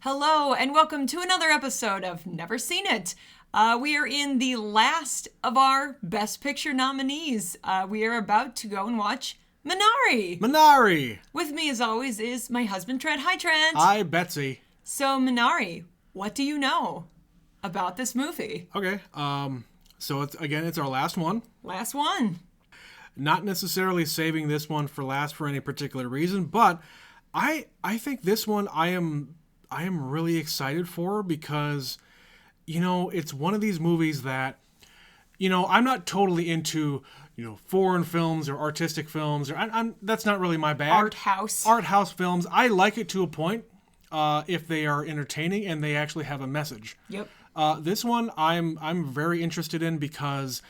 Hello, and welcome to another episode of Never Seen It. We are in the last of our Best Picture nominees. We are about to go and watch Minari. Minari! With me, as always, is my husband, Trent. Hi, Trent. Hi, Betsy. So, Minari, what do you know about this movie? Okay, so it's our last one. Last one. Not necessarily saving this one for last for any particular reason, but I think this one I am really excited for because, it's one of these movies that, I'm not totally into, foreign films or artistic films, or I'm that's not really my bag. Art house films. I like it to a point, if they are entertaining and they actually have a message. Yep. This one I'm very interested in because,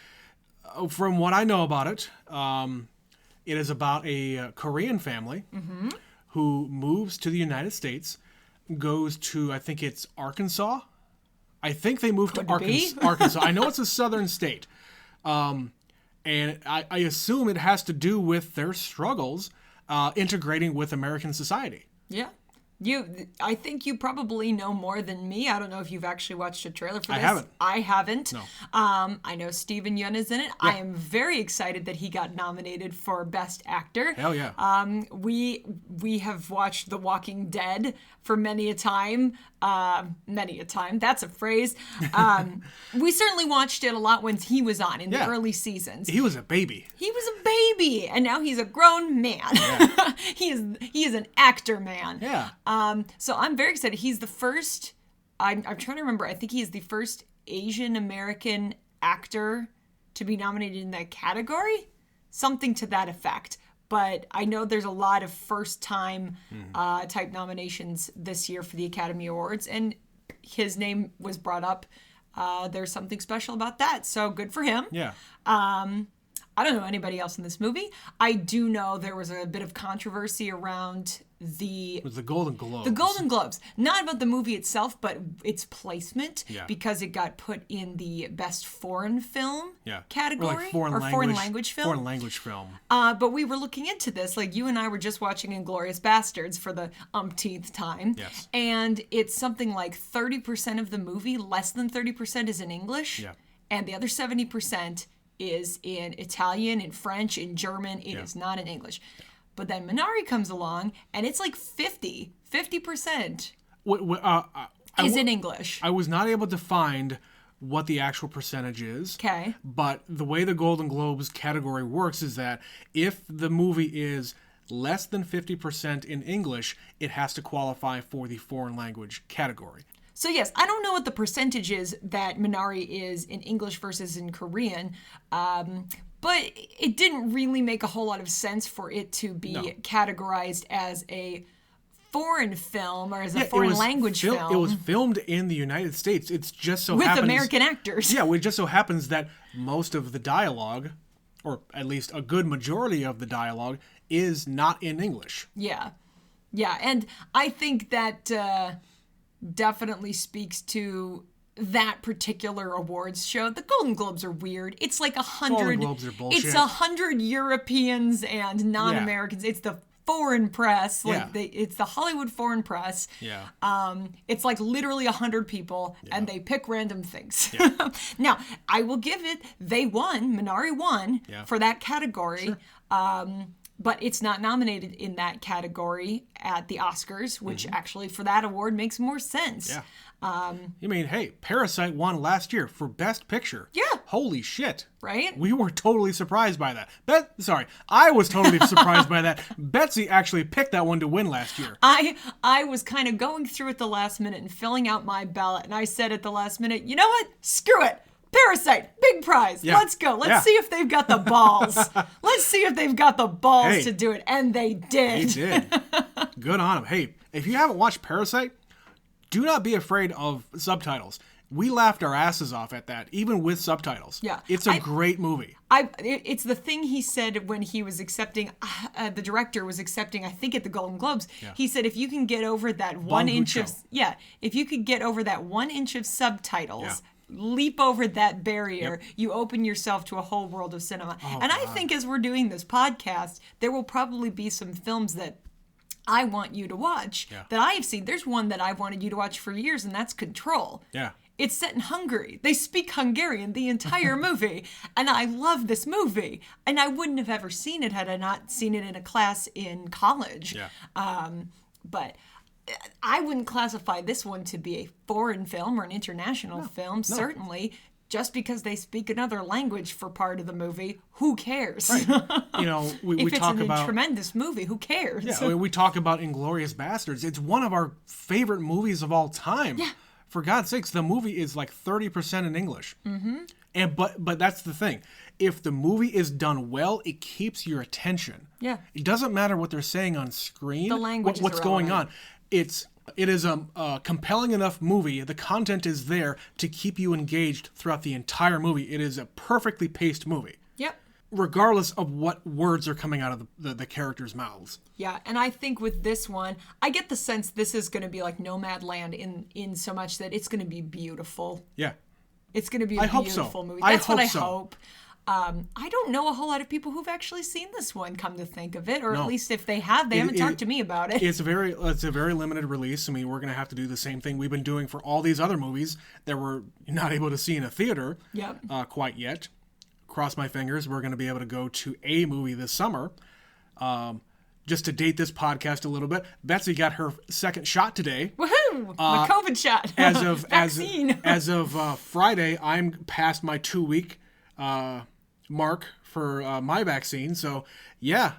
from what I know about it, it is about a Korean family who moves to the United States, goes to, I think it's Arkansas. I think they moved to Arkansas. I know it's a southern state. And I assume it has to do with their struggles integrating with American society. Yeah. I think you probably know more than me. I don't know if you've actually watched a trailer for this. I haven't. No. I know Steven Yeun is in it. Yeah. I am very excited that he got nominated for Best Actor. Hell yeah. We have watched The Walking Dead for many a time. Many a time. That's a phrase. We certainly watched it a lot when he was on in the early seasons. He was a baby. And now he's a grown man. Yeah. He is an actor man. Yeah. So I'm very excited. He's the first, I'm trying to remember, I think he is the first Asian American actor to be nominated in that category. Something to that effect. But I know there's a lot of first-time type nominations this year for the Academy Awards, and his name was brought up. There's something special about that, so good for him. Yeah. I don't know anybody else in this movie. I do know there was a bit of controversy around It was the Golden Globes. The Golden Globes. Not about the movie itself, but its placement. Yeah. Because it got put in the Best Foreign Film category. Or like foreign language film. Foreign language film. But we were looking into this. Like, you and I were just watching Inglourious Bastards for the umpteenth time. Yes. And it's something like 30% of the movie, less than 30% is in English. Yeah. And the other 70% is in Italian, in French, in German. It is not in English. But then Minari comes along, and it's like 50% is in English. I was not able to find what the actual percentage is. Okay. But the way the Golden Globes category works is that if the movie is less than 50% in English, it has to qualify for the foreign language category. So yes, I don't know what the percentage is that Minari is in English versus in Korean, but it didn't really make a whole lot of sense for it to be categorized as a foreign film or as a foreign language film. It was filmed in the United States. It's just so with happens... American actors. Yeah, it just so happens that most of the dialogue, or at least a good majority of the dialogue, is not in English. Yeah. Yeah, and I think that definitely speaks to that particular awards show. The Golden Globes are weird. It's like 100. Golden Globes are bullshit. It's 100 Europeans and non-Americans. Yeah. It's the foreign press. It's the Hollywood foreign press. Yeah. It's like literally 100 people, and they pick random things. Yeah. Now, I will give it. They won. Minari won for that category. Sure. But it's not nominated in that category at the Oscars, which actually for that award makes more sense. Yeah. You mean, hey, Parasite won last year for Best Picture. Yeah. Holy shit. Right? We were totally surprised by that. I was totally surprised by that. Betsy actually picked that one to win last year. I was kind of going through at the last minute and filling out my ballot, and I said at the last minute, you know what? Screw it. Parasite, big prize. Yeah. Let's go. Let's see if they've got the balls. Let's see if they've got the balls to do it. And they did. They did. Good on them. Hey, if you haven't watched Parasite, do not be afraid of subtitles. We laughed our asses off at that, even with subtitles. Yeah. It's a great movie. It's the thing he said when he was accepting, the director was accepting, I think at the Golden Globes. Yeah. He said, if you can get over that if you could get over that 1 inch of subtitles, leap over that barrier, you open yourself to a whole world of cinema. I think as we're doing this podcast, there will probably be some films that I want you to watch Yeah. that I have seen. There's one that I've wanted you to watch for years, and that's Control. Yeah. It's set in Hungary. They speak Hungarian the entire movie. And I love this movie. And I wouldn't have ever seen it had I not seen it in a class in college. Yeah. But I wouldn't classify this one to be a foreign film or an international film, certainly. Just because they speak another language for part of the movie, who cares? Right. You know, we If it's talk a about tremendous movie, who cares? Yeah, we talk about Inglourious Bastards. It's one of our favorite movies of all time. Yeah. For God's sakes, the movie is like 30% in English. Mm-hmm. And but that's the thing. If the movie is done well, it keeps your attention. Yeah. It doesn't matter what they're saying on screen. The language is what's going on. irrelevant. It is a compelling enough movie. The content is there to keep you engaged throughout the entire movie. It is a perfectly paced movie, Yep. regardless of what words are coming out of the characters' mouths. Yeah, and I think with this one, I get the sense this is going to be like Nomadland in so much that it's going to be beautiful. Yeah. It's going to be a I hope so. beautiful movie. I That's what hope I so. hope. I don't know a whole lot of people who've actually seen this one, come to think of it, or No. at least if they have, they haven't talked to me about it. It's a very limited release. I mean, we're gonna have to do the same thing we've been doing for all these other movies that we're not able to see in a theater. Yep. Quite yet. Cross my fingers. We're gonna be able to go to a movie this summer. Just to date this podcast a little bit, Betsy got her second shot today. Woohoo! My COVID shot. Vaccine. As of Friday, I'm past my 2-week mark for my vaccine. So yeah,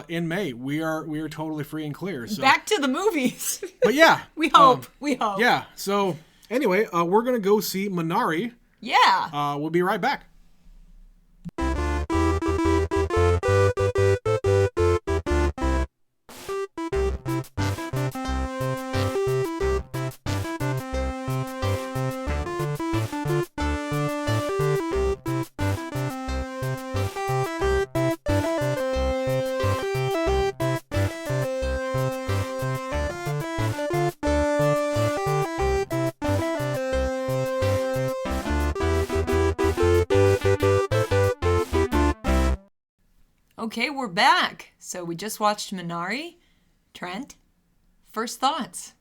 in May we are totally free and clear. So Back to the movies. but yeah, we hope. We hope. yeah. So anyway, we're gonna go see Minari. Yeah. We'll be right back. Okay, we're back. So we just watched Minari. Trent, first thoughts?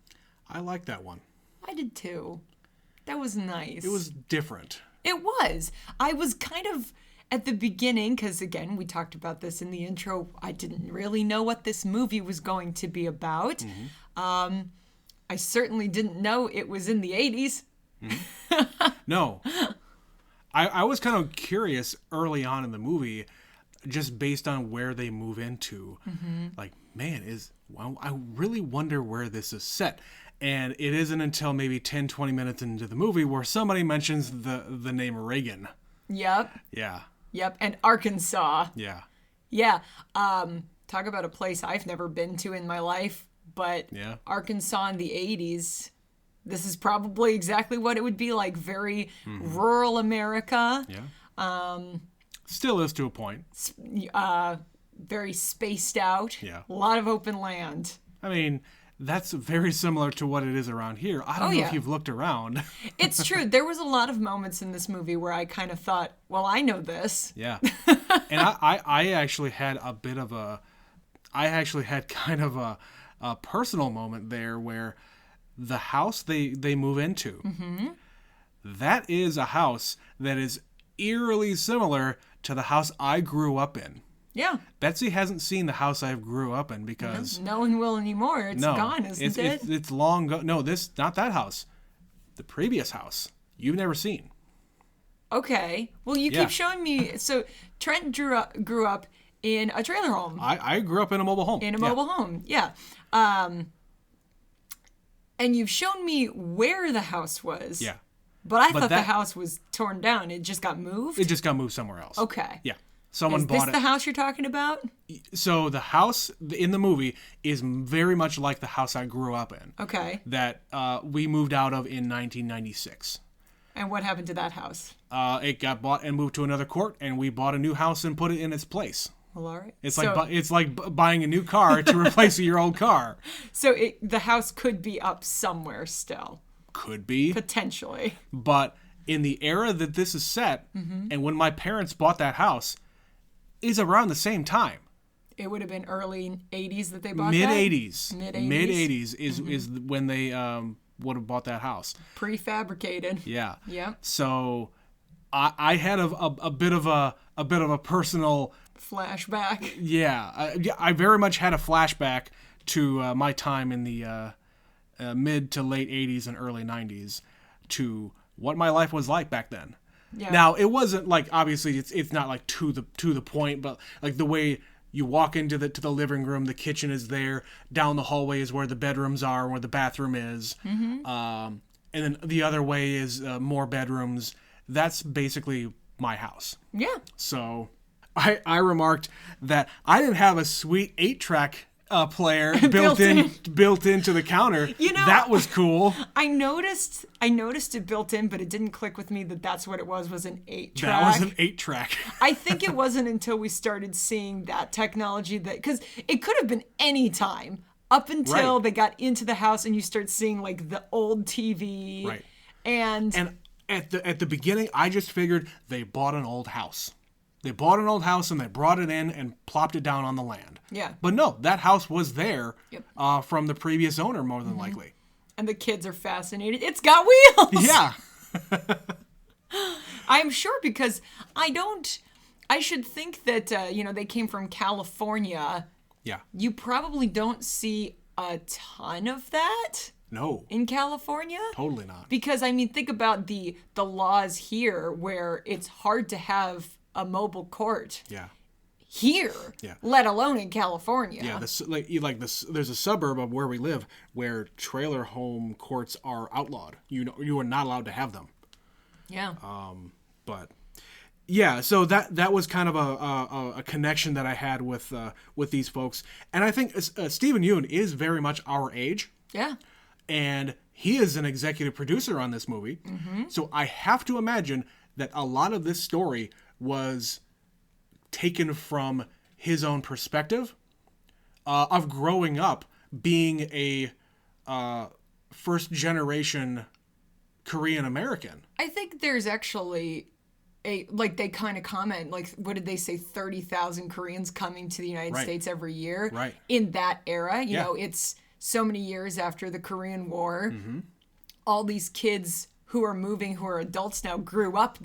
I like that one. I did too. That was nice. It was different. It was. I was kind of at the beginning, because again, we talked about this in the intro. I didn't really know what this movie was going to be about. Mm-hmm. I certainly didn't know it was in the 80s. No. I was kind of curious early on in the movie, just based on where they move into. Mm-hmm. Like, man, I really wonder where this is set. And it isn't until maybe 10, 20 minutes into the movie where somebody mentions the name Reagan. Yep. Yeah. Yep. And Arkansas. Yeah. Yeah. Talk about a place I've never been to in my life, but Yeah. Arkansas in the 80s. This is probably exactly what it would be like. Very rural America. Yeah. Still is to a point. Very spaced out. Yeah. A lot of open land. I mean, that's very similar to what it is around here. I don't know yeah. if you've looked around. It's true. There was a lot of moments in this movie where I kind of thought, well, I know this. Yeah. And I actually had a bit of kind of a personal moment there where the house they move into, that is a house that is eerily similar to the house I grew up in. Yeah. Betsy hasn't seen the house I grew up in because No one will anymore. It's gone, isn't it? It's long gone. No, not that house. The previous house you've never seen. Okay. Well, you Yeah. keep showing me. So Trent grew up in a trailer home. I grew up in a mobile home. In a mobile home, yeah. And you've shown me where the house was. Yeah. But I thought the that- house was torn down. It just got moved? It just got moved somewhere else. Okay. Yeah. Someone Is this bought it. the house you're talking about? So the house in the movie is very much like the house I grew up in. Okay. That we moved out of in 1996. And what happened to that house? It got bought and moved to another court, and we bought a new house and put it in its place. Well, all right. It's like buying a new car to replace your old car. So the house could be up somewhere still, Could be, potentially. but in the era that this is set, and when my parents bought that house, is around the same time. It would have been early 80s that they bought Mid that? 80s. Mid-80s. Mid 80s is when they would have bought that house. Prefabricated. Yeah. Yep. So I had a bit of a personal Flashback. yeah. I very much had a flashback to my time in the mid to late 80s and early 90s to what my life was like back then. Yeah. Now, it wasn't like, obviously it's not like to the point, but like the way you walk into the living room, the kitchen is there, down the hallway is where the bedrooms are, where the bathroom is. And then the other way is more bedrooms. That's basically my house. Yeah. So I remarked that I didn't have a sweet 8-track player built into the counter. You know, that was cool. I noticed it built in, but it didn't click with me that that's what it was an 8-track. That was an 8-track. I think it wasn't until we started seeing that technology because it could have been any time up until they got into the house and you start seeing like the old TV. Right. And at the beginning, I just figured they bought an old house. They bought an old house and they brought it in and plopped it down on the land. Yeah. But no, that house was there Yep. From the previous owner, more than likely. And the kids are fascinated. It's got wheels. Yeah. I'm sure because I should think that, they came from California. Yeah. You probably don't see a ton of that No. in California. Totally not. Because, I mean, think about the laws here where it's hard to have a mobile court Yeah. here, Yeah. let alone in California. Yeah, there's a suburb of where we live where trailer home courts are outlawed. You are not allowed to have them. Yeah. But yeah, so that was kind of a connection that I had with these folks, and I think Stephen Yeun is very much our age, Yeah. and he is an executive producer on this movie. So I have to imagine that a lot of this story was taken from his own perspective of growing up being a first generation Korean American. I think there's actually they kind of comment, like, what did they say, 30,000 Koreans coming to the United Right. States every year Right. in that era. You Yeah. know, it's so many years after the Korean War. Mm-hmm. All these kids who are moving, who are adults now, grew up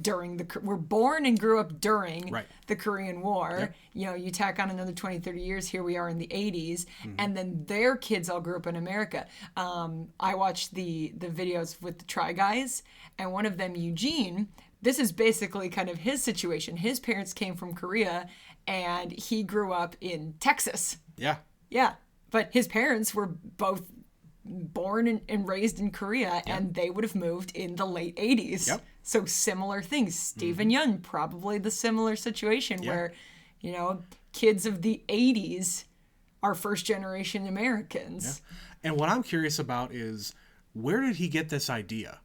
were born and grew up during Right. the Korean War. Yep. You know, you tack on another 20, 30 years, here we are in the 80s, Mm-hmm. and then their kids all grew up in America. I watched the videos with the Try Guys, and one of them, Eugene, this is basically kind of his situation. His parents came from Korea, and he grew up in Texas. Yeah. Yeah, but his parents were both born and raised in Korea, and they would have moved in the late 80s. Yep. So similar things. Stephen Yeun, probably the similar situation where, kids of the 80s are first generation Americans. And what I'm curious about is, where did he get this idea?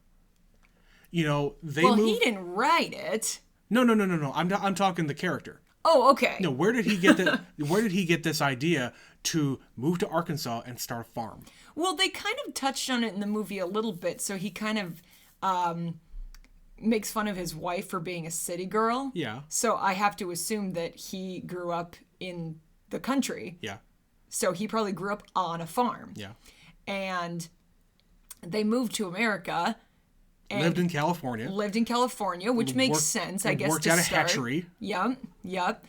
They moved. He didn't write it. No. I'm talking the character. Oh, okay. No, where did he get this idea to move to Arkansas and start a farm? Well, they kind of touched on it in the movie a little bit. So he kind of makes fun of his wife for being a city girl. Yeah. So I have to assume that he grew up in the country. Yeah. So he probably grew up on a farm. Yeah. And they moved to America. And Lived in California. Which makes sense, I guess. Worked to at a start. hatchery. Yep.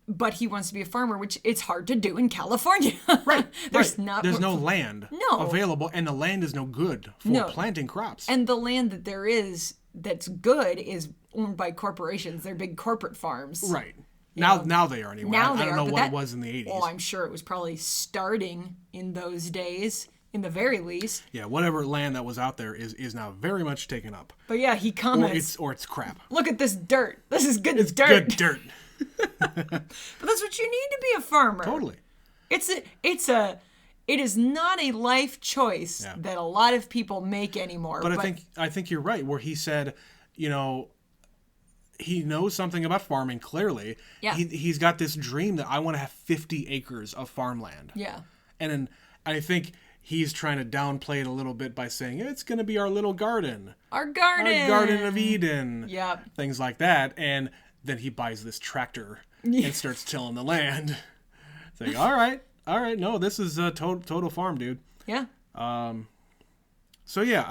But he wants to be a farmer, which it's hard to do in California. Right. There's no land available, and the land is no good for planting crops. And the land that there is that's good is owned by corporations. They're big corporate farms. Right. Now they are anyway. Now I they don't are, know but what that- it was in the 80s. Well, I'm sure it was probably starting in those days, in the very least. Yeah, whatever land that was out there is now very much taken up. But yeah, he comments, Or it's crap. look at this dirt. This is good dirt. Good dirt. But that's what you need to be a farmer. Totally. It is not a life choice that a lot of people make anymore. But I think you're right, where he said, he knows something about farming, clearly. Yeah. He's got this dream that I want to have 50 acres of farmland. Yeah. And then I think he's trying to downplay it a little bit by saying, it's going to be our little garden. Our garden. Our Garden of Eden. Yep. Things like that. And then he buys this tractor and starts tilling the land. It's like, all right, no, this is a total farm, dude. Yeah. So yeah,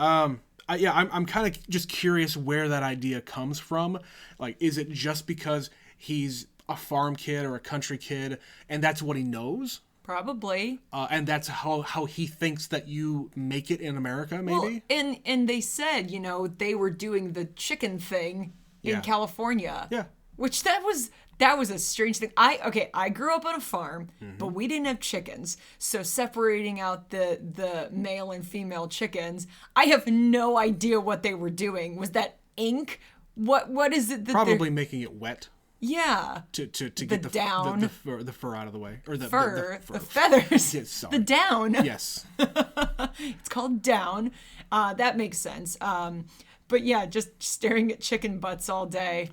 I'm kind of just curious where that idea comes from. Like, is it just because he's a farm kid or a country kid, and that's what he knows? Probably. And that's how he thinks that you make it in America, maybe? Well, and they said, they were doing the chicken thing in California. Yeah. Which that was a strange thing. I grew up on a farm, but we didn't have chickens. So separating out the male and female chickens, I have no idea what they were doing. Was that ink? What is it that Probably making it wet. Yeah. To get the down. The fur out of the way. Or the feathers. Yes, sorry. The down. Yes. It's called down. That makes sense. But yeah, just staring at chicken butts all day.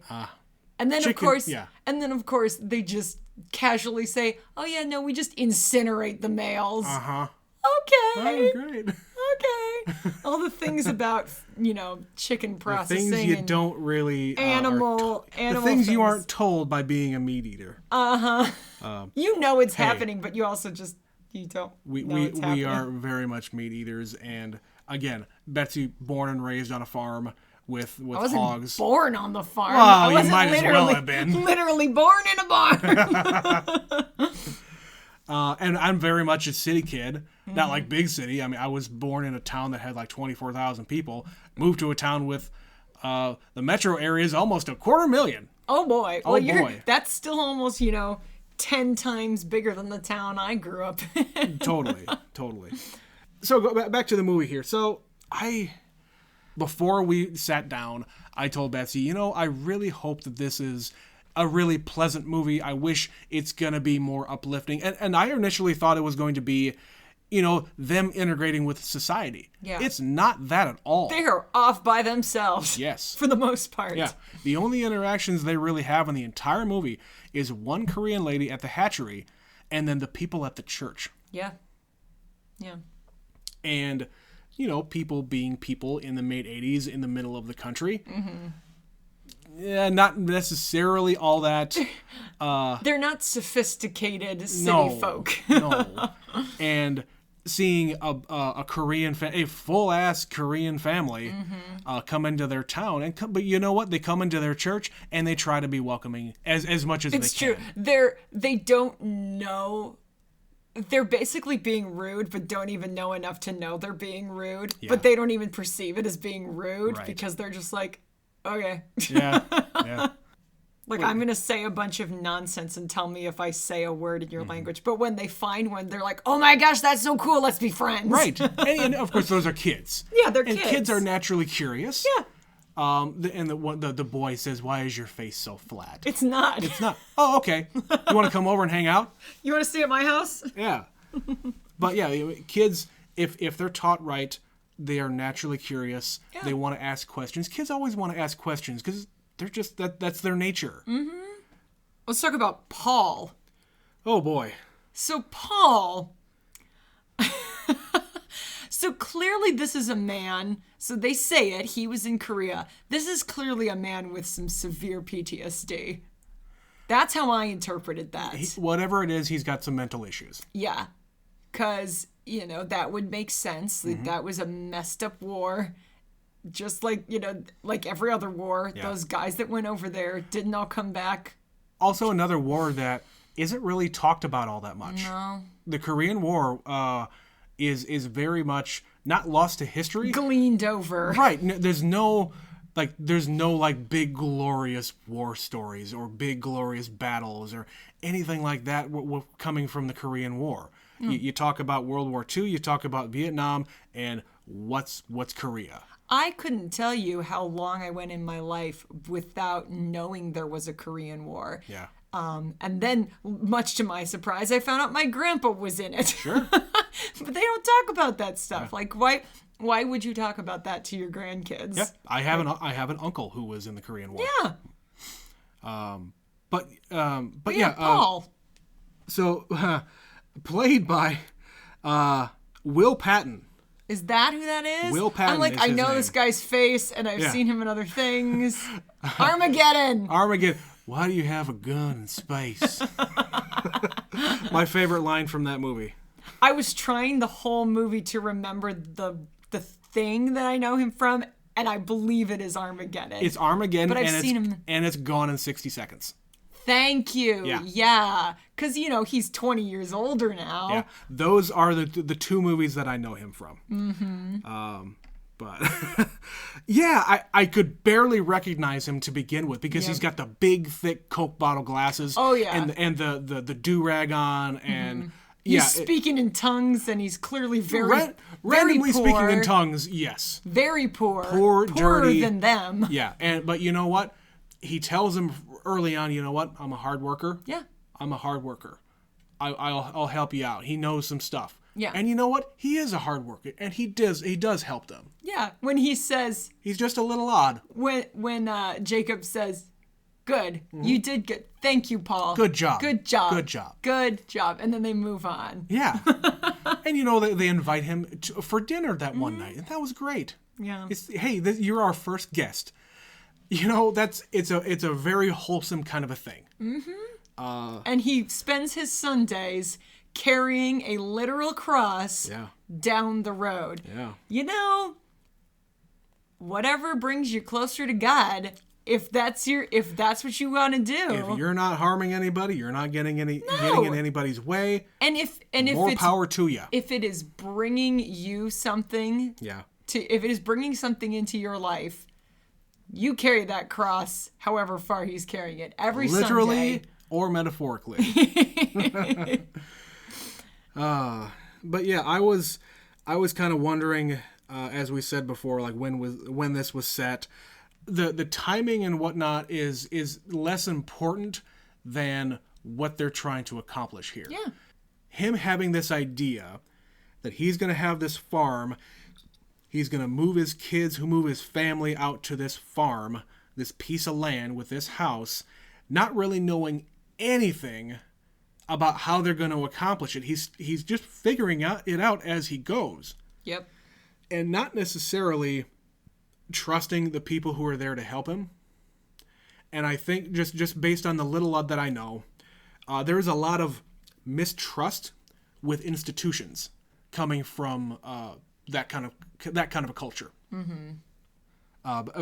And then of course they just casually say, "Oh yeah, no, we just incinerate the males." Okay. Oh, great. Okay. All the things about, chicken processing. The things you and don't really animal the things you aren't told by being a meat eater. It's happening, but you also just you don't know it's happening. We are very much meat eaters, and again, Betsy born and raised on a farm with I wasn't hogs. Born on the farm. Well, I wasn't you might as well have been. Literally born in a barn. And I'm very much a city kid, not like big city. I mean, I was born in a town that had like 24,000 people. Moved to a town with the metro area is almost 250,000. Oh boy! Oh boy! That's still almost 10 times bigger than the town I grew up in. Totally. So go back to the movie here. So before we sat down, I told Betsy, I really hope that this is a really pleasant movie. I wish it's going to be more uplifting. And I initially thought it was going to be, them integrating with society. Yeah. It's not that at all. They are off by themselves. Yes. For the most part. Yeah. The only interactions they really have in the entire movie is one Korean lady at the hatchery and then the people at the church. Yeah. Yeah. And, people being people in the mid 80s in the middle of the country. Mm-hmm. Yeah, not necessarily all that. They're not sophisticated city folk. No. And seeing a Korean, a full-ass Korean family come into their town. But you know what? They come into their church and they try to be welcoming as much as they can. It's true. They don't know. They're basically being rude, but don't even know enough to know they're being rude. Yeah. But they don't even perceive it as being rude because they're just like, okay. Yeah. I'm going to say a bunch of nonsense and tell me if I say a word in your language. But when they find one, they're like, oh my gosh, that's so cool. Let's be friends. Right. And of course, those are kids. Yeah, they're kids. And kids are naturally curious. Yeah. The boy says, why is your face so flat? It's not. It's not. Oh, okay. You want to come over and hang out? You want to stay at my house? Yeah. But yeah, kids, if they're taught right, they are naturally curious. Yeah. They want to ask questions. Kids always want to ask questions because they're just that's their nature. Mm-hmm. Let's talk about Paul. Oh boy. So Paul. So clearly this is a man. So they say it. He was in Korea. This is clearly a man with some severe PTSD. That's how I interpreted that. Whatever it is, he's got some mental issues. Yeah. Because, that would make sense. Mm-hmm. That was a messed up war. Just like, like every other war. Yeah. Those guys that went over there didn't all come back. Also another war that isn't really talked about all that much. No. The Korean War is very much not lost to history. Gleaned over. Right. There's no big glorious war stories or big glorious battles or anything like that coming from the Korean War. You talk about World War II, you talk about Vietnam, and what's Korea? I couldn't tell you how long I went in my life without knowing there was a Korean War. Yeah. And then, much to my surprise, I found out my grandpa was in it. Sure. But they don't talk about that stuff. Yeah. Like, why would you talk about that to your grandkids? Yeah, I have an uncle who was in the Korean War. Yeah. But Paul. Played by Will Patton. Is that who that is? Will Patton. I'm like, I know this guy's face, and I've seen him in other things. Armageddon. Why do you have a gun in space? My favorite line from that movie. I was trying the whole movie to remember the thing that I know him from, and I believe it is Armageddon. It's Armageddon, But I've and seen him. and it's gone in 60 seconds. Thank you. Yeah. Yeah. Because, he's 20 years older now. Yeah, those are the two movies that I know him from. But yeah, I could barely recognize him to begin with because he's got the big, thick Coke bottle glasses. Oh, yeah. and the do-rag on, and He's speaking in tongues, and he's clearly very randomly poor, speaking in tongues. Yes, very poor, Poor, poorer dirty. than them. yeah, but you know what? He tells him early on, you know what? I'm a hard worker. Yeah. I'm a hard worker. I'll help you out. He knows some stuff. Yeah. And you know what? He is a hard worker, and he does help them. Yeah. When he says, He's just a little odd. when Jacob says, "Good, you did good. Thank you, Paul. Good job. Good job. Good job. Good job." And then they move on. Yeah. And they invite him for dinner that one night, and that was great. Yeah. Hey, you're our first guest. It's a very wholesome kind of a thing. And he spends his Sundays carrying a literal cross down the road. Yeah. Whatever brings you closer to God, if that's what you want to do. If you're not harming anybody, you're not getting in anybody's way. And if more it's power to you. If it is bringing you something, if it is bringing something into your life, you carry that cross however far he's carrying it every literally Sunday. Or metaphorically. But yeah, I was kind of wondering, as we said before, like when this was set. The timing and whatnot is less important than what they're trying to accomplish here. Yeah. Him having this idea that he's going to have this farm, he's going to move his kids, move his family out to this farm, this piece of land with this house, not really knowing anything about how they're going to accomplish it. He's just figuring it out as he goes. Yep. And not necessarily trusting the people who are there to help him. And I think just based on the little that I know, there is a lot of mistrust with institutions coming from that kind of a culture.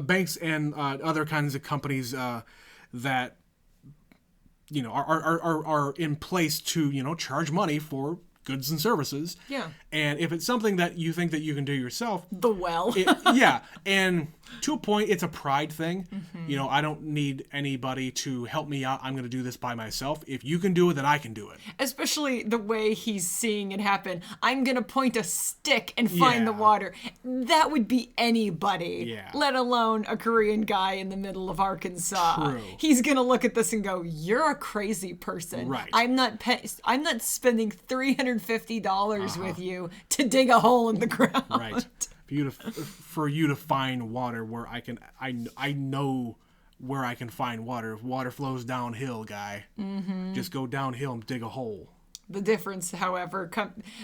Banks and other kinds of companies that are in place to charge money for goods and services. Yeah. And if it's something that you think that you can do yourself, Yeah. And to a point, it's a pride thing. I don't need anybody to help me out. I'm going to do this by myself. If you can do it, then I can do it. Especially the way he's seeing it happen. I'm going to point a stick and find the water. That would be anybody, let alone a Korean guy in the middle of Arkansas. True. He's going to look at this and go, "You're a crazy person. Right. I'm not spending $350 with you to dig a hole in the ground." Right. For you to find water where I know where I can find water. If water flows downhill, guy, just go downhill and dig a hole. The difference, however,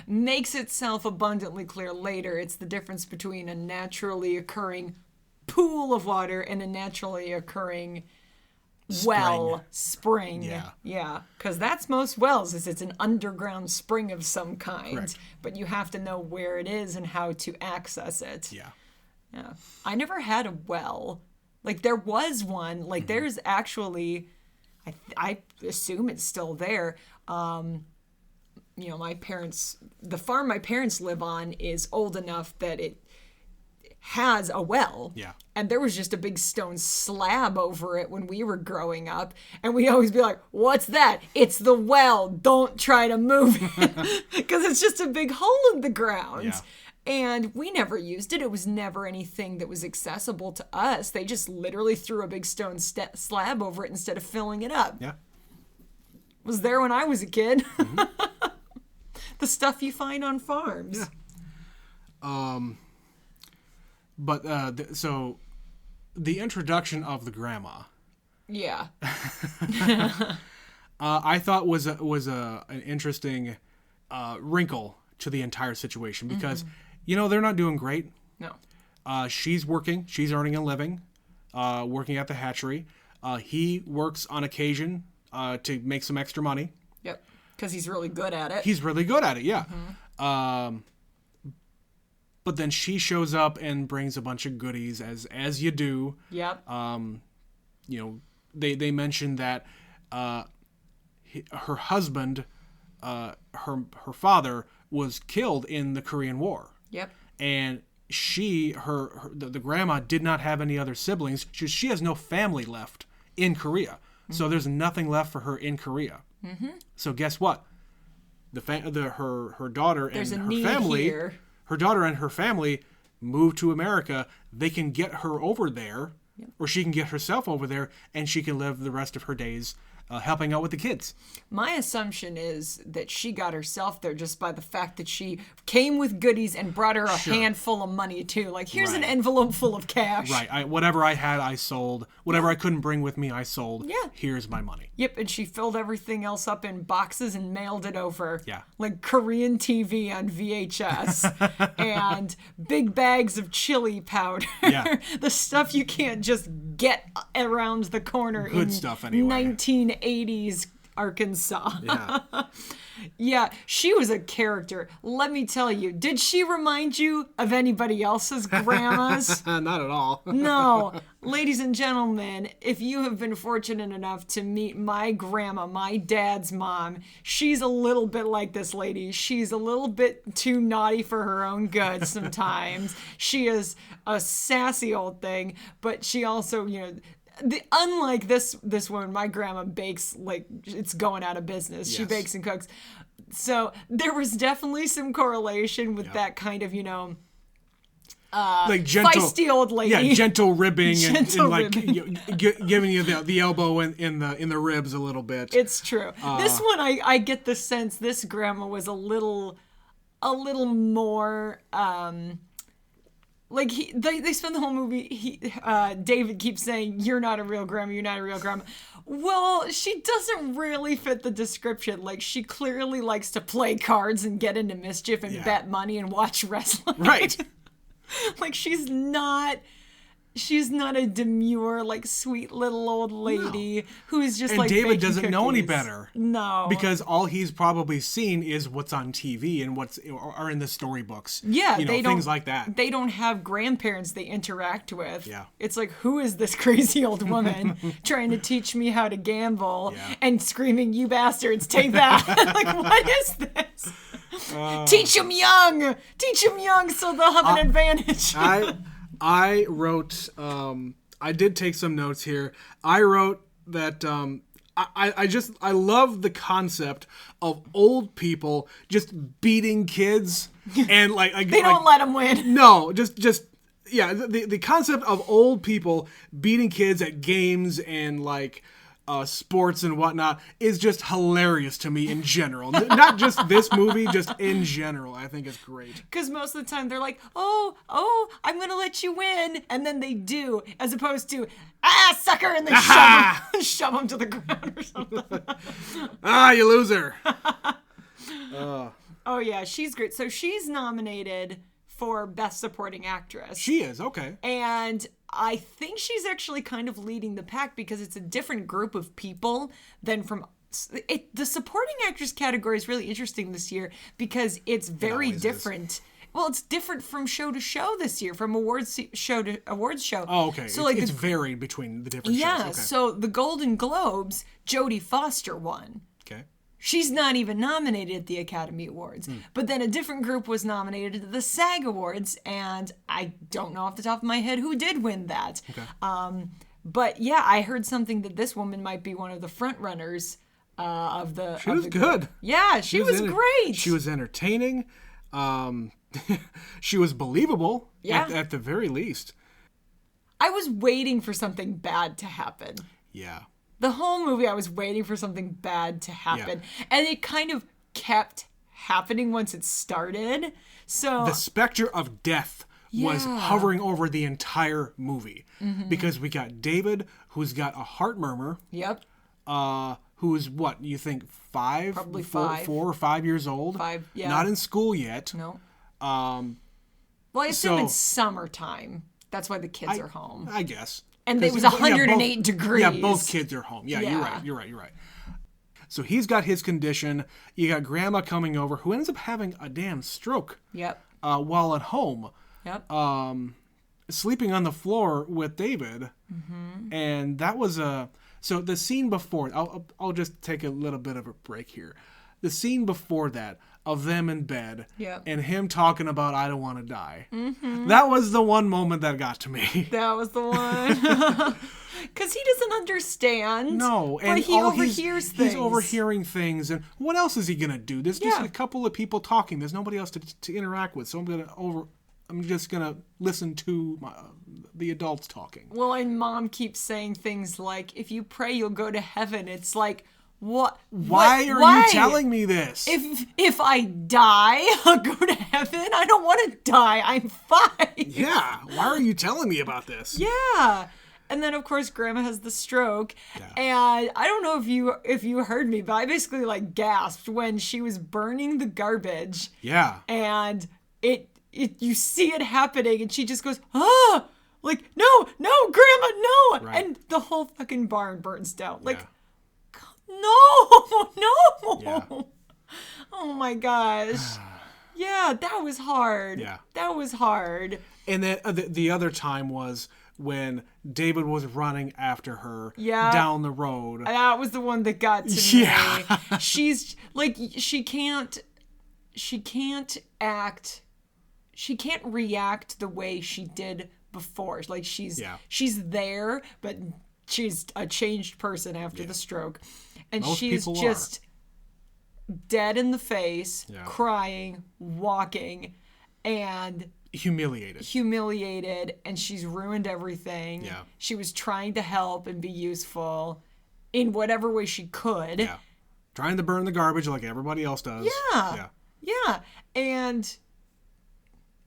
makes itself abundantly clear later. It's the difference between a naturally occurring pool of water and a naturally occurring spring. Yeah. Because that's most wells, is it's an underground spring of some kind. Correct. But you have to know where it is and how to access it. Yeah. I never had a well. Like, there was one. Like, there's actually, I assume it's still there. The farm my parents live on is old enough that it has a well. Yeah. And there was just a big stone slab over it when we were growing up. And we'd always be like, "What's that?" "It's the well. Don't try to move it." Because it's just a big hole in the ground. Yeah. And we never used it. It was never anything that was accessible to us. They just literally threw a big stone slab over it instead of filling it up. Yeah. It was there when I was a kid. The stuff you find on farms. Yeah. But so the introduction of the grandma, Yeah. I thought was an interesting wrinkle to the entire situation because they're not doing great. No. She's working. She's earning a living, working at the hatchery. He works on occasion to make some extra money. Yep. Because he's really good at it. He's really good at it, yeah. But then she shows up and brings a bunch of goodies, as you do. Yep. You know, they mentioned that her husband, her father, was killed in the Korean War. Yep. And the grandma did not have any other siblings. She has no family left in Korea. So there's nothing left for her in Korea. So guess what? Her daughter There's and a her need family, here. her daughter and her family move to America. They can get her over there, or she can get herself over there, and she can live the rest of her days helping out with the kids. My assumption is that she got herself there just by the fact that she came with goodies and brought her a handful of money too. Like, here's an envelope full of cash. Right. Whatever I had, I sold. Whatever I couldn't bring with me, I sold. Yeah. Here's my money. Yep, and she filled everything else up in boxes and mailed it over. Yeah. Like Korean TV on VHS. And big bags of chili powder. Yeah. The stuff you can't just get around the corner Good in stuff anyway. 1980s Arkansas. Yeah. Yeah, she was a character. Let me tell you, did she remind you of anybody else's grandmas? Not at all. No. Ladies and gentlemen, if you have been fortunate enough to meet my grandma, my dad's mom, she's a little bit like this lady. She's a little bit too naughty for her own good sometimes. She is a sassy old thing, but she also, unlike this woman, my grandma bakes like it's going out of business. She Yes. bakes and cooks. So there was definitely some correlation with that kind of, like gentle, feisty old lady. Yeah, gentle ribbing Gentle and like ribbing. giving you the elbow in the ribs a little bit. It's true. This one, I get the sense this grandma was a little more. Like they spend the whole movie. David keeps saying, "You're not a real grandma. You're not a real grandma." Well, she doesn't really fit the description. Like, she clearly likes to play cards and get into mischief and bet money and watch wrestling. Right. Like, she's not a demure, like, sweet little old lady who's just And like David baking doesn't know any cookies. better. No. Because all he's probably seen is what's on TV and what's are in the storybooks. Yeah, they don't, things like that. They don't have grandparents they interact with. Yeah. It's like, who is this crazy old woman trying to teach me how to gamble and screaming, "You bastards, take that!" Like, what is this? Teach them young. Teach them young so they'll have an advantage. I wrote. I did take some notes here. I wrote that. I love the concept of old people just beating kids and like they don't let them win. No, just yeah. The concept of old people beating kids at games and like sports and whatnot is just hilarious to me in general. Not just this movie, just in general. I think it's great. Because most of the time they're like, oh, I'm going to let you win. And then they do, as opposed to, sucker, and they shove them to the ground or something. You loser. Oh, yeah, she's great. So she's nominated for Best Supporting Actress. She is, okay. And I think she's actually kind of leading the pack because it's a different group of people than from... the supporting actress category is really interesting this year because it's very different. Well, it's different from show to show this year, from awards show to awards show. Oh, okay. So it's varied between the different shows. Yeah, Okay. so the Golden Globes, Jodie Foster won. Okay. She's not even nominated at the Academy Awards. But then a different group was nominated at the SAG Awards, and I don't know off the top of my head who did win that. Okay. But yeah, I heard something that this woman might be one of the front runners of the. She was good. Yeah, she was great. She was entertaining. She was believable. Yeah. At the very least. I was waiting for something bad to happen. Yeah. The whole movie, I was waiting for something bad to happen. And it kind of kept happening once it started. So the specter of death was hovering over the entire movie. Because we got David, who's got a heart murmur. Yep. Who's what, you think, 5? Probably 4 or 5 years old? 5, yeah. Not in school yet. No. Well, I assume so- it's summertime. That's why the kids are home. I guess. And it was 108 degrees. Yeah, both kids are home. Yeah, Yeah. You're right. So he's got his condition. You got grandma coming over who ends up having a damn stroke. Yep. While at home. Yep. Sleeping on the floor with David. Mm-hmm. And that was so the scene before, I'll just take a little bit of a break here. The scene before that of them in bed and him talking about I don't want to die. Mm-hmm. That was the one moment that got to me. That was the one. Because he doesn't understand. No. And he overhears things. He's overhearing things. And what else is he going to do? There's just a couple of people talking. There's nobody else to interact with. So I'm just going to listen to the adults talking. Well, and Mom keeps saying things like, if you pray, you'll go to heaven. It's like, what? Why are you telling me this? If I die, I'll go to heaven. I don't want to die. I'm fine. Yeah. Why are you telling me about this? Yeah. And then, of course, Grandma has the stroke. Yeah. And I don't know if you heard me, but I basically, like, gasped when she was burning the garbage. Yeah. And you see it happening, and she just goes, ah! Like, no, Grandma, no! Right. And the whole fucking barn burns down. Like, yeah. No! Yeah. Oh, my gosh. Yeah, that was hard. Yeah. That was hard. And then the other time was when David was running after her down the road. That was the one that got to me. Yeah. She's like, she can't react the way she did before. Like she's there, but she's a changed person after the stroke. And Most she's people just dead in the face, crying, walking, and humiliated, and she's ruined everything. Yeah. She was trying to help and be useful in whatever way she could. Yeah. Trying to burn the garbage like everybody else does. Yeah. And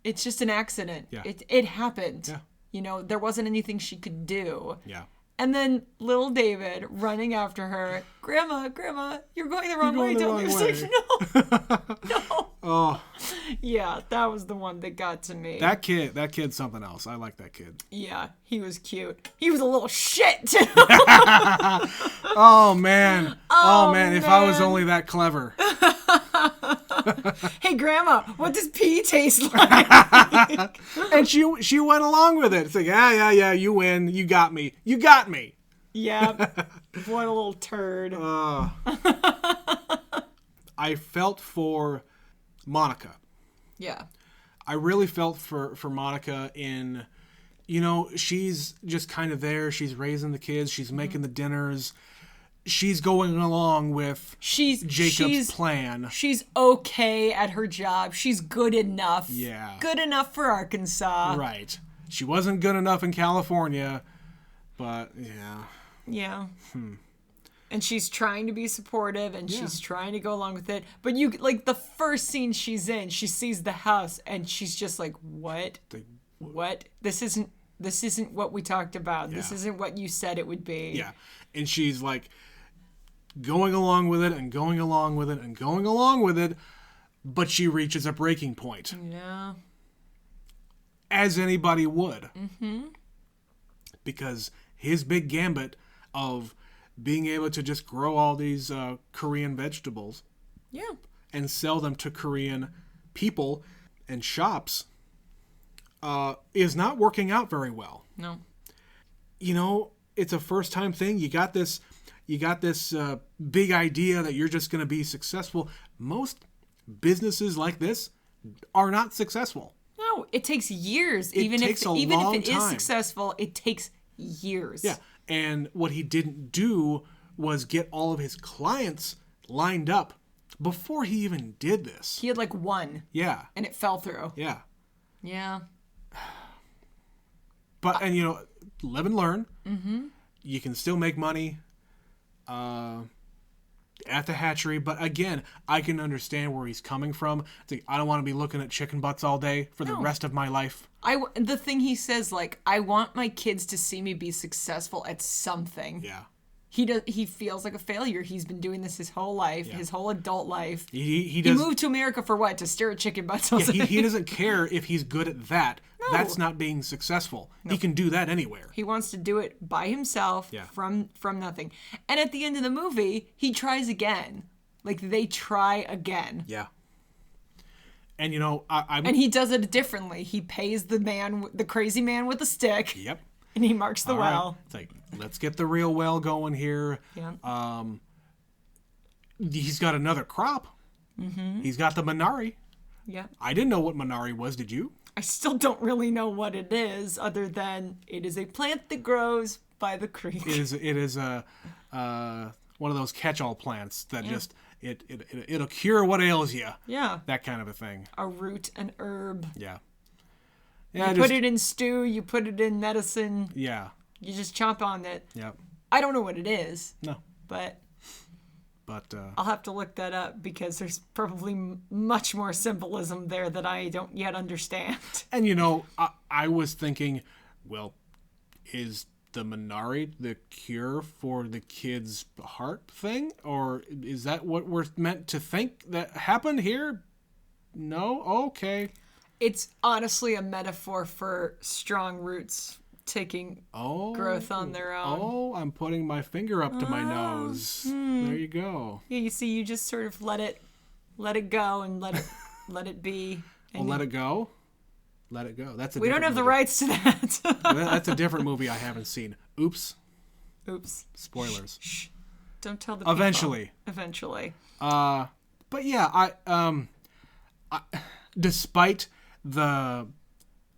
it's just an accident. Yeah. It happened. Yeah. You know, there wasn't anything she could do. Yeah. And then little David running after her, Grandma, you're going the wrong way. Don't leave. No. Oh. Yeah, that was the one that got to me. That kid's something else. I like that kid. Yeah, he was cute. He was a little shit, too. Oh, man. Oh, man. If I was only that clever. Hey, Grandma, what does pee taste like? And she went along with it. It's like, yeah, you win. You got me. Yeah. What a little turd. I felt for Monica. Yeah. I really felt for Monica in, she's just kind of there. She's raising the kids. She's making the dinners. She's going along with Jacob's plan. She's okay at her job. She's good enough. Yeah. Good enough for Arkansas. Right. She wasn't good enough in California, but yeah. Yeah. And she's trying to be supportive, and she's trying to go along with it. But the first scene she's in, she sees the house, and she's just like, "What? What? This isn't what we talked about. Yeah. This isn't what you said it would be." Yeah, and she's like going along with it, and going along with it, and going along with it, but she reaches a breaking point. Yeah. As anybody would. Mm-hmm. Because his big gambit of being able to just grow all these Korean vegetables and sell them to Korean people and shops is not working out very well. No. It's a first-time thing. You got this big idea that you're just going to be successful. Most businesses like this are not successful. No, it takes years. Even if it is successful, it takes years. Yeah. And what he didn't do was get all of his clients lined up before he even did this. He had one. Yeah. And it fell through. Yeah. Yeah. But, live and learn. Mm-hmm. You can still make money at the hatchery. But again, I can understand where he's coming from. It's like, I don't want to be looking at chicken butts all day for the rest of my life. The thing he says, I want my kids to see me be successful at something. Yeah. He feels like a failure. He's been doing this his whole life, his whole adult life. He moved to America for what? To stare at chicken butts. He doesn't care if he's good at that. No. That's not being successful. No. He can do that anywhere. He wants to do it by himself from nothing. And at the end of the movie, he tries again. Like, they try again. Yeah. And, and he does it differently. He pays the crazy man with the stick. Yep. And he marks the well. Right. It's like, let's get the real well going here. Yeah. He's got another crop. Mm-hmm. He's got the Minari. Yeah. I didn't know what Minari was. Did you? I still don't really know what it is, other than it is a plant that grows by the creek. It is a one of those catch-all plants that just it'll cure what ails you. Yeah. That kind of a thing. A root, an herb. Yeah. You put it in stew, you put it in medicine. Yeah. You just chomp on it. Yeah. I don't know what it is. No. But I'll have to look that up because there's probably much more symbolism there that I don't yet understand. And I was thinking, well, is the Minari the cure for the kid's heart thing? Or is that what we're meant to think that happened here? No? Okay. It's honestly a metaphor for strong roots taking growth on their own. Oh, I'm putting my finger up to my nose. There you go. Yeah, you see, you just sort of let it go and let it be. Well, let it go. Let it go. We don't have the rights to that. That's a different movie I haven't seen. Oops. Spoilers. Shh. Don't tell the people. Eventually. But yeah, I despite the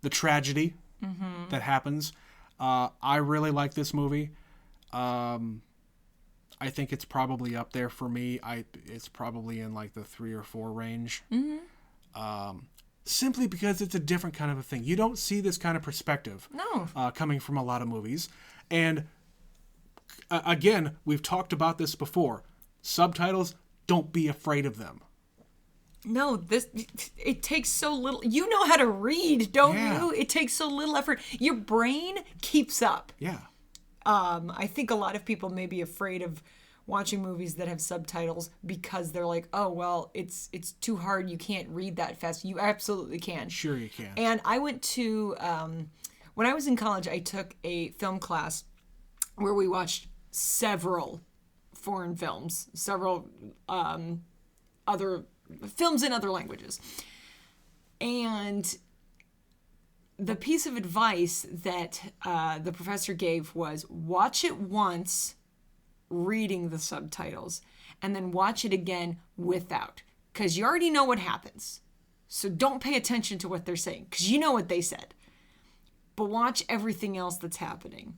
tragedy that happens, I really like this movie. I think it's probably up there for me. It's probably in like the 3 or 4 range. Simply because it's a different kind of a thing. You don't see this kind of perspective coming from a lot of movies. And again, we've talked about this before. Subtitles, don't be afraid of them. No, it takes so little. You know how to read, don't you? It takes so little effort. Your brain keeps up. Yeah. I think a lot of people may be afraid of watching movies that have subtitles because they're like, oh, well, it's too hard. You can't read that fast. You absolutely can. Sure you can. And I went to, when I was in college, I took a film class where we watched several foreign films, several other films in other languages. And the piece of advice that the professor gave was watch it once reading the subtitles and then watch it again without, because you already know what happens. So don't pay attention to what they're saying because you know what they said. But watch everything else that's happening.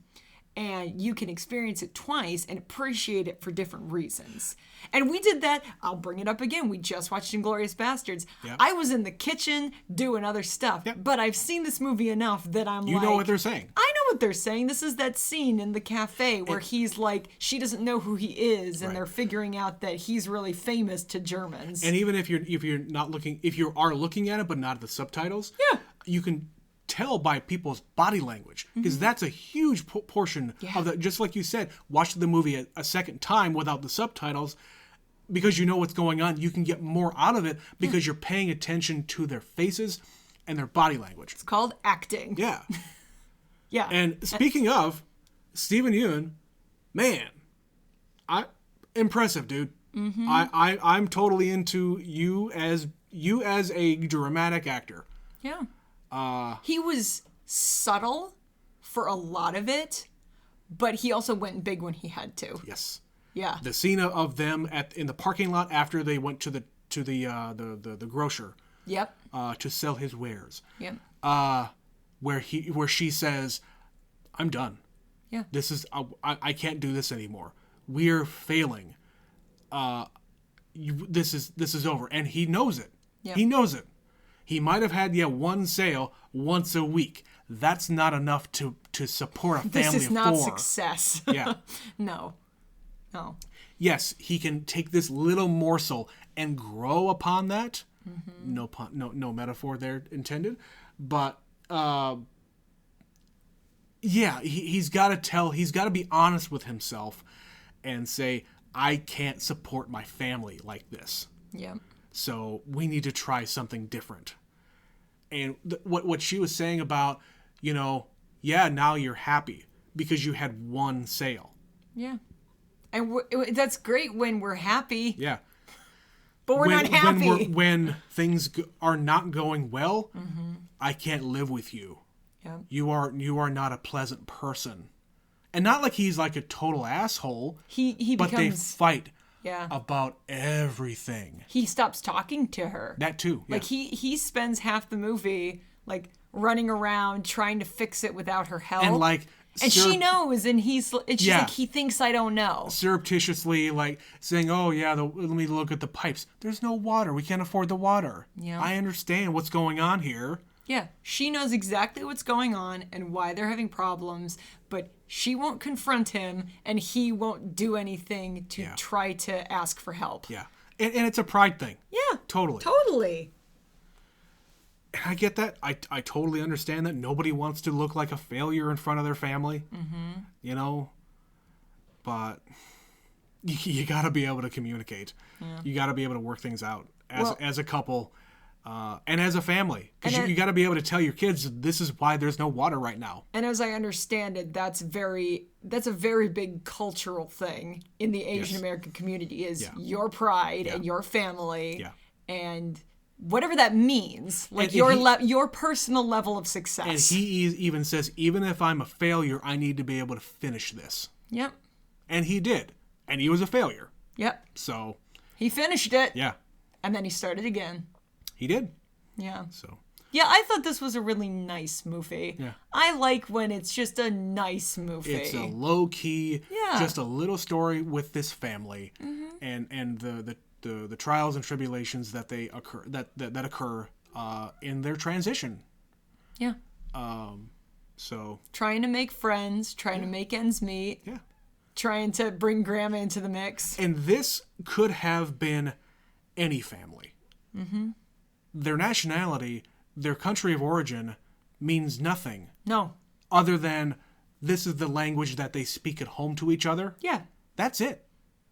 And you can experience it twice and appreciate it for different reasons. And we did that. I'll bring it up again. We just watched Inglourious Bastards. Yep. I was in the kitchen doing other stuff. Yep. But I've seen this movie enough that I'm You know what they're saying. I know what they're saying. This is that scene in the cafe where he's like, she doesn't know who he is. And they're figuring out that he's really famous to Germans. And even if you're not looking, if you are looking at it but not at the subtitles, you can tell by people's body language, because that's a huge portion of that. Just like you said, watch the movie a second time without the subtitles, because you know what's going on. You can get more out of it because you're paying attention to their faces and their body language. It's called acting. Yeah. Yeah. And speaking of Steven Yeun, man, impressive, dude. I'm totally into you as a dramatic actor. Yeah. He was subtle for a lot of it, but he also went big when he had to. Yes. Yeah. The scene of them in the parking lot after they went to the grocer. Yep. To sell his wares. Yep. Where she says, "I'm done. Yeah. This is I can't do this anymore. We're failing. This is over," and he knows it. Yeah. He knows it. He might have had one sale once a week. That's not enough to support a family of 4. This is not success. Yeah. No. Yes, he can take this little morsel and grow upon that. No pun, no metaphor there intended. But he's got to be honest with himself and say, I can't support my family like this. Yeah. So we need to try something different. And what she was saying about, yeah, now you're happy because you had one sale. Yeah. And that's great when we're happy. Yeah. But we're not happy. When things are not going well, I can't live with you. Yeah. You are not a pleasant person. And not like he's like a total asshole. But they fight about everything. He stops talking to her. That too. Yeah. Like he spends half the movie like running around trying to fix it without her help. And she knows, and she's like, he thinks I don't know. Surreptitiously, like, saying, oh, yeah, let me look at the pipes. There's no water. We can't afford the water. Yeah. I understand what's going on here. Yeah, she knows exactly what's going on and why they're having problems, but she won't confront him, and he won't do anything to try to ask for help. Yeah, and it's a pride thing. Yeah. Totally. Totally. And I get that. I totally understand that. Nobody wants to look like a failure in front of their family. But you got to be able to communicate. Yeah. You got to be able to work things out as a couple and as a family. Because you got to be able to tell your kids, this is why there's no water right now. And as I understand it, that's a very big cultural thing in the Asian American community is your pride and your family and whatever that means, like your personal level of success. And he even says, even if I'm a failure, I need to be able to finish this. Yep. And he did. And he was a failure. Yep. So. He finished it. Yeah. And then he started again. He did. Yeah. So. Yeah, I thought this was a really nice movie. Yeah. I like when it's just a nice movie. It's a low-key, just a little story with this family. And the trials and tribulations that occur in their transition. Yeah. So trying to make friends, trying to make ends meet. Yeah. Trying to bring grandma into the mix. And this could have been any family. Their nationality, their country of origin, means nothing. No. Other than this is the language that they speak at home to each other. Yeah. That's it.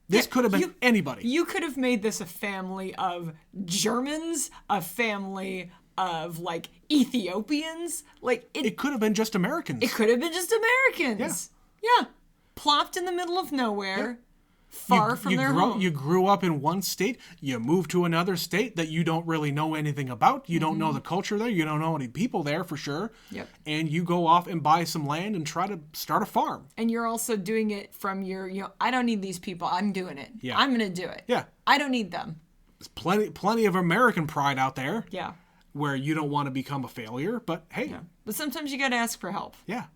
This could have been anybody. You could have made this a family of Germans, a family of, like, Ethiopians. Like it could have been just Americans. It could have been just Americans. Yeah. Plopped in the middle of nowhere, far from their home. You grew up in one state. You moved to another state that you don't really know anything about. You don't know the culture there. You don't know any people there for sure. Yep. And you go off and buy some land and try to start a farm. And you're also doing it from your, I don't need these people. I'm doing it. Yeah. I'm going to do it. Yeah. I don't need them. There's plenty of American pride out there. Yeah. Where you don't want to become a failure, but hey. Yeah. But sometimes you got to ask for help. Yeah.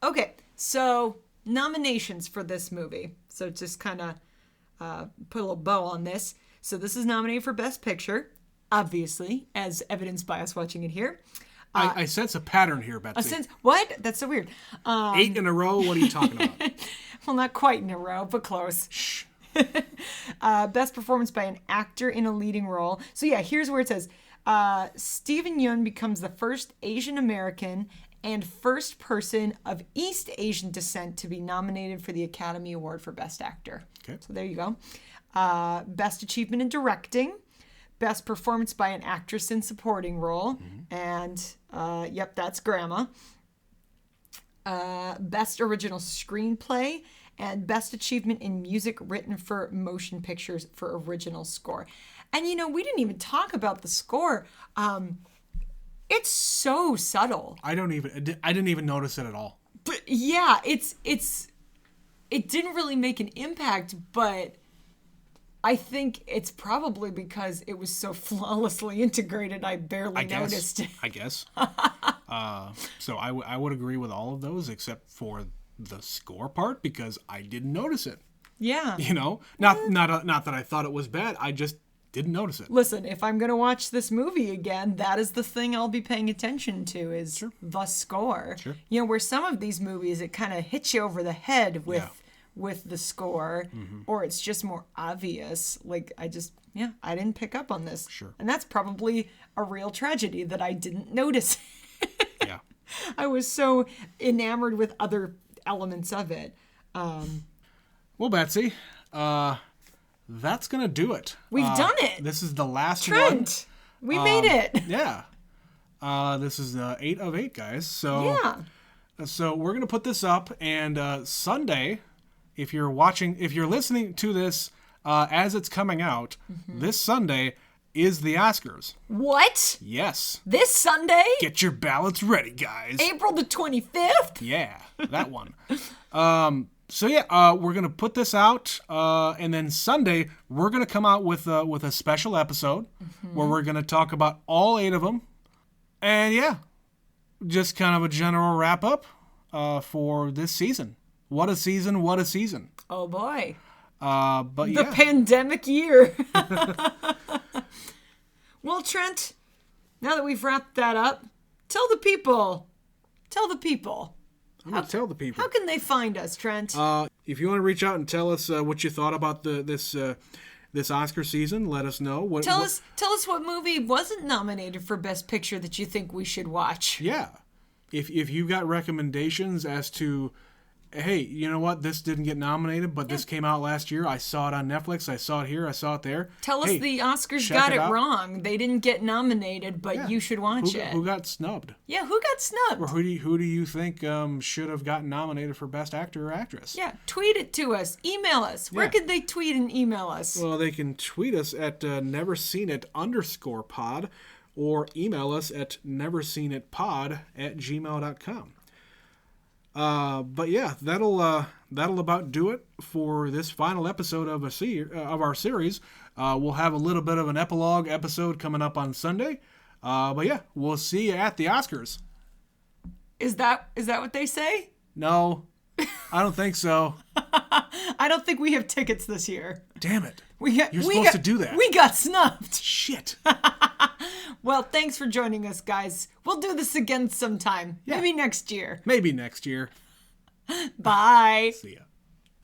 Okay, so nominations for this movie. So just kind of put a little bow on this. So this is nominated for Best Picture, obviously, as evidenced by us watching it here. I sense a pattern here, Betsy. What? That's so weird. 8 in a row? What are you talking about? Well, not quite in a row, but close. Shh. Best performance by an actor in a leading role. So yeah, here's where it says, Steven Yeun becomes the first Asian American and first person of East Asian descent to be nominated for the Academy Award for Best Actor. Okay. So there you go. Best achievement in directing. Best performance by an actress in supporting role. And, that's Grandma. Best original screenplay. And best achievement in music written for motion pictures for original score. And, we didn't even talk about the score. It's so subtle. I didn't even notice it at all. But yeah, it didn't really make an impact, but I think it's probably because it was so flawlessly integrated, I barely noticed it. I guess. So I would agree with all of those except for the score part because I didn't notice it. Yeah. Not that I thought it was bad. I just didn't notice it. Listen, if I'm going to watch this movie again, that is the thing I'll be paying attention to is the score. Sure. Where some of these movies, it kind of hits you over the head with the score, or it's just more obvious. Like, I didn't pick up on this. Sure. And that's probably a real tragedy that I didn't notice. Yeah. I was so enamored with other elements of it. Well, Betsy, that's going to do it. We've done it. This is the last one. Trent, we made it. Yeah. This is 8 of 8, guys. So, so we're going to put this up, and Sunday, if you're listening to this as it's coming out, this Sunday is the Oscars. What? Yes. This Sunday? Get your ballots ready, guys. April the 25th? Yeah, that one. So yeah, we're gonna put this out, and then Sunday we're gonna come out with a special episode where we're gonna talk about all 8 of them, and yeah, just kind of a general wrap up for this season. What a season! What a season! Oh boy. But the pandemic year. Well, Trent, now that we've wrapped that up, tell the people. I'm going to tell the people. How can they find us, Trent? If you want to reach out and tell us what you thought about this Oscar season, let us know. Tell us what movie wasn't nominated for Best Picture that you think we should watch. Yeah. If you got recommendations as to, hey, you know what, this didn't get nominated, but this came out last year. I saw it on Netflix. I saw it here. I saw it there. Tell us the Oscars got it wrong. They didn't get nominated, but you should watch it. Who got snubbed? Yeah, who got snubbed? Or who do you think should have gotten nominated for Best Actor or Actress? Yeah, tweet it to us. Email us. Where could they tweet and email us? Well, they can tweet us at neverseenit_pod or email us at neverseenitpod@gmail.com. But yeah, that'll about do it for this final episode of our series. We'll have a little bit of an epilogue episode coming up on Sunday. But yeah, we'll see you at the Oscars. Is that what they say? No, I don't think so. I don't think we have tickets this year. Damn it. You're supposed to do that. We got snubbed. Shit. Well, thanks for joining us, guys. We'll do this again sometime. Yeah. Maybe next year. Maybe next year. Bye. See ya.